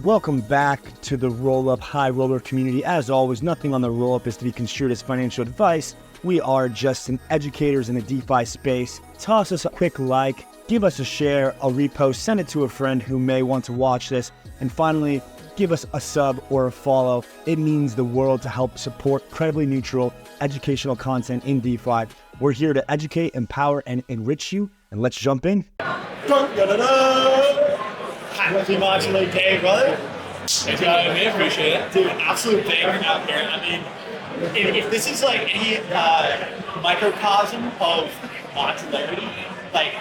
Welcome back to the Roll-Up High Roller community. As always, nothing on the roll-up is to be construed as financial advice. We are just educators in the DeFi space. Toss us a quick like, give us a share, a repost, send it to a friend who may want to watch this, and finally, give us a sub or a follow. It means the world to help support credibly neutral educational content in DeFi. We're here to educate, empower, and enrich you, and let's jump in. Happy Modular Day, brother. Thanks for having me, appreciate it. Dude, absolute banger out here. I mean, if this is like any microcosm of modularity, like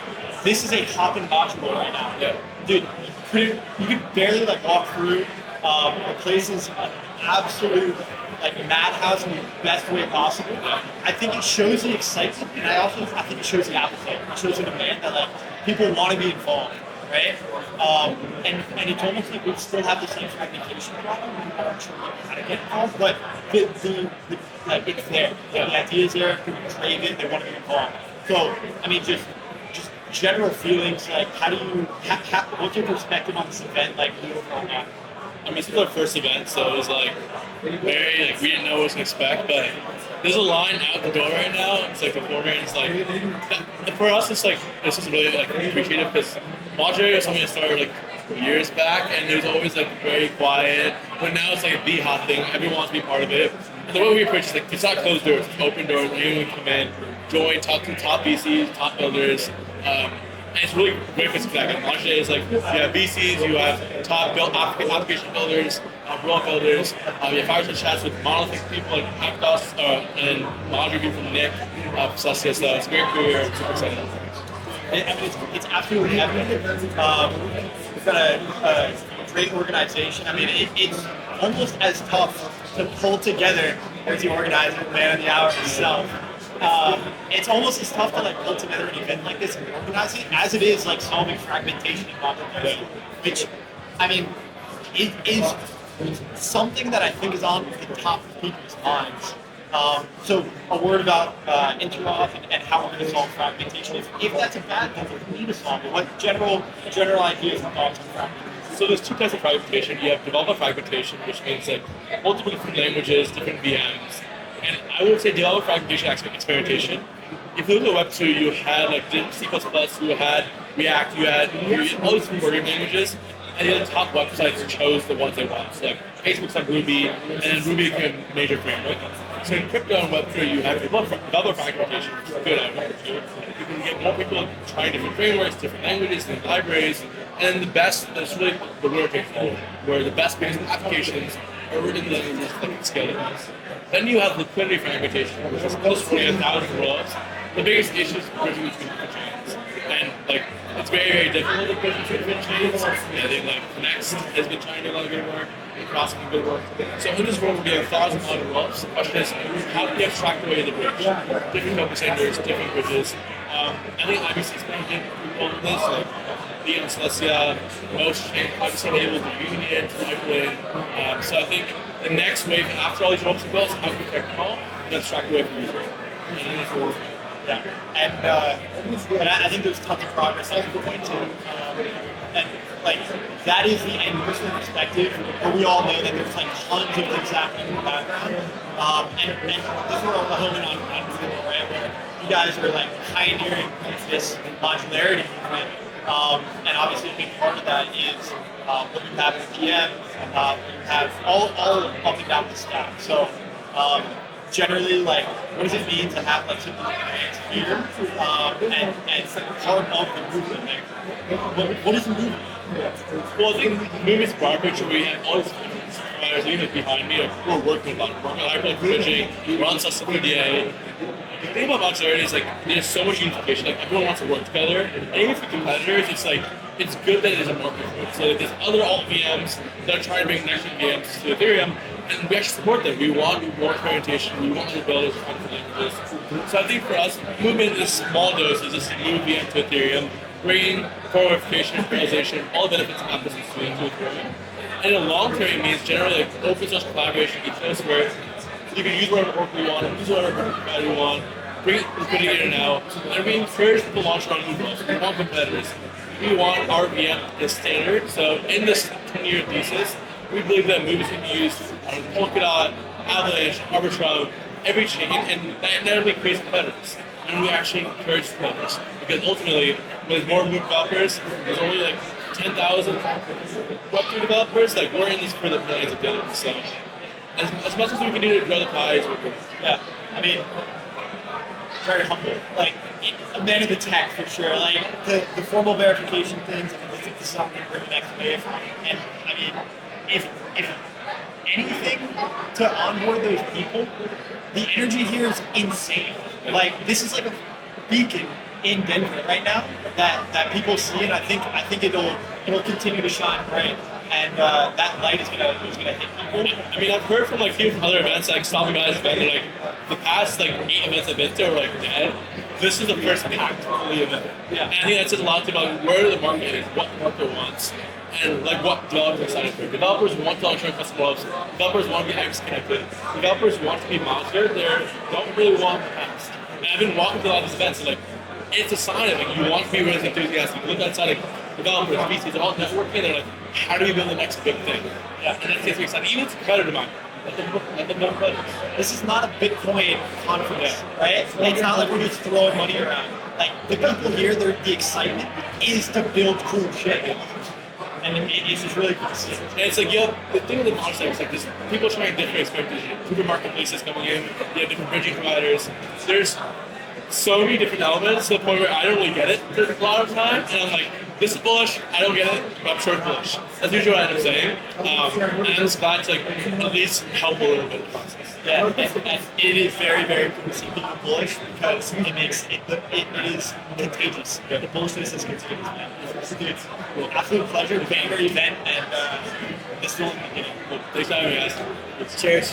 this is a hopping module right now. Yeah. Dude, you could barely like walk through. The place is an absolute like madhouse in the best way possible. Yeah. I think it shows the excitement, and I think it shows the appetite. It shows the demand that like people want to be involved. Right? And it's almost like we still have the same fragmentation problem. People aren't sure how to get involved, but like it's there. Yeah. The idea is there. People crave it. They want to be involved. So, I mean, just general feelings. Like, what's your perspective on this event? Like, I mean, this is our first event, so it was like very like we didn't know what to expect, but there's a line out the door right now. It's like beforehand. It's like for us, it's like this is really like appreciative because Modularity was something that started like years back, and it was always like very quiet. But now it's like the hot thing. Everyone wants to be part of it. And the way we approach it is like it's not closed doors, it's open doors. Anyone can come in, join, talk to top VCs, top builders. And it's really great for success. Like Modularity is like you have VCs, you have top application builders, role builders. You have fireside chats with monolithic people like Hackathons and Modularity people from Nick, Celsius. It's a great career. I'm super excited. I mean, it's absolutely epic. We've got a great organization. I mean, it's almost as tough to pull together as the organizer, the man of the hour himself. It's almost as tough to like pull together an event like this and organize it as it is like solving fragmentation in modularity, which, I mean, it is something that I think is on the top of people's minds. So a word about interop and how we're going to solve fragmentation. If that's a bad thing, we need to solve it. What general ideas and thoughts on fragmentation? So there's two types of fragmentation. You have developer fragmentation, which means like multiple different languages, different VMs. And I would say developer fragmentation, experimentation. If you look at Web2, you had like C++, you had React, you had all these programming languages, and the top websites chose the ones they want. So like Facebook's on Ruby, and then Ruby became a major framework. So in crypto and Web3, you have developer fragmentation, which is good at Web2. You can get more people trying different frameworks, different languages, different libraries, and the best, that's really the winner takes all, where the best business applications are written in languages that can scale the best. Then you have liquidity fragmentation, which is close to 1,000 rollups. The biggest issue is bridging between different chains. And like, it's very, very difficult to bridge between different chains. I think like Next has been trying to do a lot of good work, and Cross can good work. So in this world, we have 1,000 rollups. The question is, how do you abstract away the bridge? Different focus centers, different bridges. I think IBC is going to get people on this, like Leon Celestia, most chains obviously enabled the union to manipulate. So I think the next wave after all these rollups are built, how do we protect them all and abstract away from these rollups? Yeah, and I think there's tons of progress that we're going to, and like that is the end user perspective, where we all know that there's like tons of things happening in the background, and this is where we're homing on Google, right? Where you guys are like pioneering this modularity movement, and obviously a big part of that is what you have in PM, you have all up and down the stack. So. Generally, like, what does it mean to have like some of these brands here and part of the movement? Like, what is the movement? Well, I think the movement's broad picture. We have all these providers, even behind me, we're working on like bridging, we're on SystemDA. The thing about modularity is like there's so much unification. Like everyone wants to work together, and even for competitors, it's like it's good that there's a market for it. So like, there's other alt VMs that are trying to bring next gen VMs to Ethereum. And we actually support them. We want more experimentation. We want more builders to come to languages. So I think for us, movement is small doses. Just a new VM to Ethereum, bringing core verification, realization, all the benefits of Apple to Ethereum. And in the long term, it means generally like open source collaboration ethos where you can use whatever work we want, use whatever provider we want, bring liquidity in now, and we encourage people to launch our new flows. We want competitors. We want our VM as standard. So in this 10-year thesis, we believe that movies can be used on Polkadot, Avalanche, Arbitrum, every chain, and that inevitably creates competitors. And we actually encourage developers because ultimately, when there's more Mood developers, there's only like 10,000 Web3 developers. Like we're in this for the millions of dollars. So as much as we can do to grow the pie, we're good. Yeah, I mean, very humble. Like a man of the tech for sure. Like the formal verification things. I think this is something for the next wave. And I mean, if anything to onboard those people, the energy here is insane. Like this is like a beacon in Denver right now that people see, and I think it'll continue to shine bright, and that light is gonna hit people. I mean, I've heard from like people from other events, like Stomping Guys event, they're like the past like 8 events I've been to are like dead. This is the first packed fully event. Yeah. And I think that says a lot about where the market is, what the market wants, and like what developers are excited for. Developers want to launch their custom webs. Developers want to be X connected. Developers want to be modular. They don't really want the past. And I've been walking to a lot of these events, and like it's a sign of like you want to be really enthusiastic. You look outside, like developers, VCs, they're all networking. They're like, how do we build the next big thing? Yeah, and that gets me excited. Even if it's a competitor of mine. Let them know. This is not a Bitcoin conference, right? It's not like we're just throwing money around. Like the people here, the excitement is to build cool shit. And it's just really cool to see. And it's like, the thing with the launch site is like this, people trying different experimentation. Different marketplaces coming in, you have different bridging providers. There's so many different elements to the point where I don't really get it for a lot of time. And I'm like, this is bullish, I don't get it, but I'm sure it's bullish. That's usually what I end up saying. And I'm just glad to like at least help a little bit in the process. Yeah, and it is very, very cool to see people bullish because it is contagious. The bullishness is contagious, man. It's an absolute pleasure, banger event, and this will, Thanks for having me, guys. Cheers.